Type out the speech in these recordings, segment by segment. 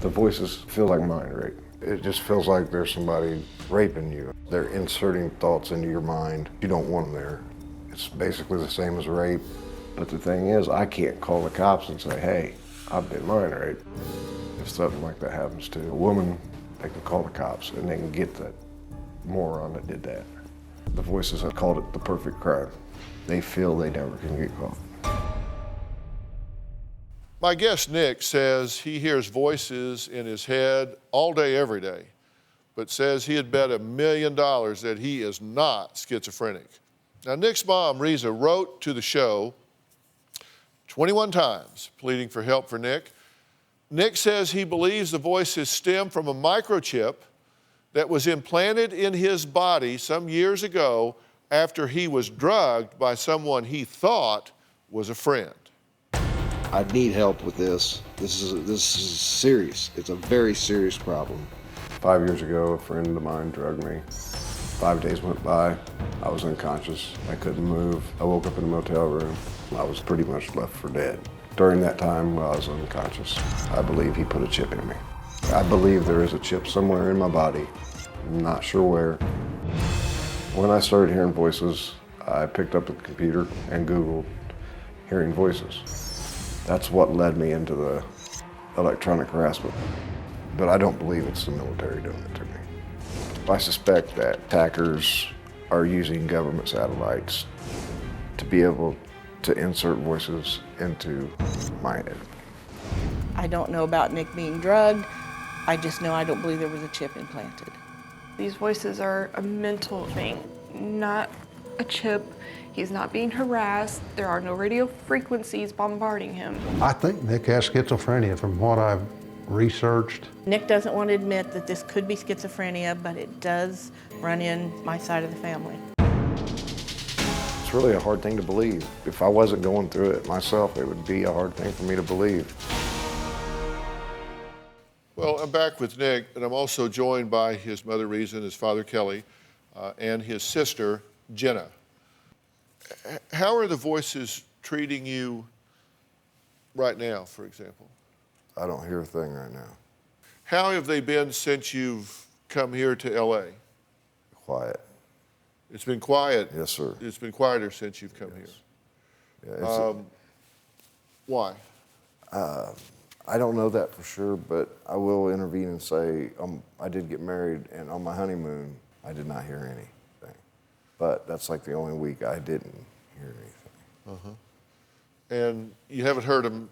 The voices feel like mind rape. It just feels like there's somebody raping you. They're inserting thoughts into your mind. You don't want them there. It's basically the same as rape. But the thing is, I can't call the cops and say, hey, I've been mind raped. If something like that happens to a woman, they can call the cops and they can get that moron that did that. The voices have called it the perfect crime. They feel they never can get caught. My guest, Nick, says he hears voices in his head all day, every day, but says he had bet $1 million that he is not schizophrenic. Now, Nick's mom, Reza, wrote to the show 21 times pleading for help for Nick. Nick says he believes the voices stem from a microchip that was implanted in his body some years ago after he was drugged by someone he thought was a friend. I need help with this. This is serious. It's a very serious problem. 5 years ago, a friend of mine drugged me. 5 days went by. I was unconscious. I couldn't move. I woke up in a motel room. I was pretty much left for dead. During that time while I was unconscious, I believe he put a chip in me. I believe there is a chip somewhere in my body. I'm not sure where. When I started hearing voices, I picked up the computer and Googled hearing voices. That's what led me into the electronic harassment. But I don't believe it's the military doing it to me. I suspect that attackers are using government satellites to be able to insert voices into my head. I don't know about Nick being drugged. I just know I don't believe there was a chip implanted. These voices are a mental thing, not a chip. He's not being harassed. There are no radio frequencies bombarding him. I think Nick has schizophrenia from what I've researched. Nick doesn't want to admit that this could be schizophrenia, but it does run in my side of the family. It's really a hard thing to believe. If I wasn't going through it myself, it would be a hard thing for me to believe. Well, I'm back with Nick, and I'm also joined by his mother, Reza, and his father, Kelly, and his sister, Jenna. How are the voices treating you right now, for example? I don't hear a thing right now. How have they been since you've come here to LA? Quiet. It's been quiet. Yes, sir. It's been quieter since you've come here. Yeah, Why? I don't know that for sure, but I will intervene and say I did get married, and on my honeymoon, I did not hear anything. But that's like the only week I didn't hear anything. And you haven't heard them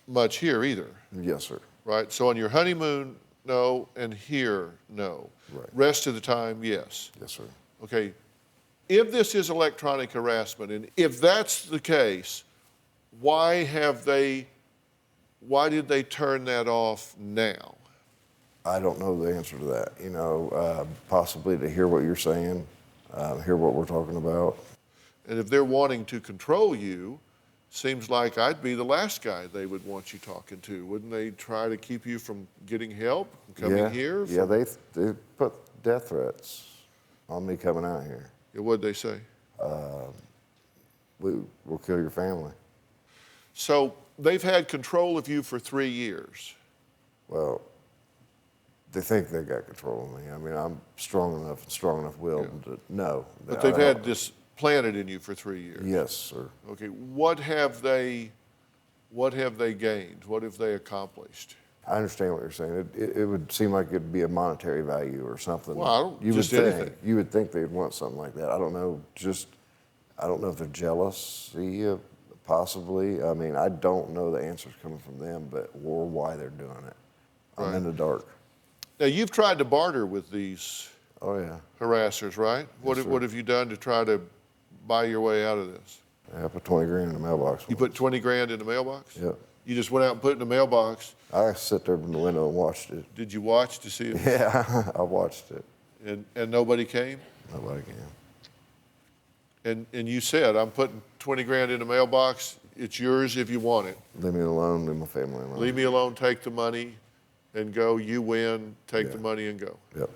much here either. Yes, sir. Right? So on your honeymoon, no, and here, no. Right. Rest of the time, yes. Yes, sir. Okay, if this is electronic harassment, and if that's the case, why did they turn that off now? I don't know the answer to that. You know, possibly to hear what you're saying, hear what we're talking about. And if they're wanting to control you, seems like I'd be the last guy they would want you talking to. Wouldn't they try to keep you from getting help, coming here? Yeah, they put death threats on me coming out here. Yeah, what'd they say? We'll kill your family. So they've had control of you for 3 years. Well, they think they got control of me. I mean, I'm strong enough-willed to know. But they've had this planted in you for 3 years. Yes, sir. Okay, what have they gained? What have they accomplished? I understand what you're saying. It would seem like it'd be a monetary value or something. Well, anything. You would think they'd want something like that. I don't know. I don't know if they're jealous, possibly. I mean, I don't know the answers coming from them, or why they're doing it. I'm in the dark. Now, you've tried to barter with these harassers, right? Yes, What have you done to try to buy your way out of this? I put 20 grand in the mailbox. You put 20 grand in the mailbox? Yep. You just went out and put it in the mailbox. I sat there in the window and watched it. Did you watch to see it? Yeah, I watched it. And nobody came? Nobody came. And you said, I'm putting 20 grand in the mailbox. It's yours if you want it. Leave me alone, leave my family alone. Leave me alone, take the money and go. You win, take the money and go. Yep.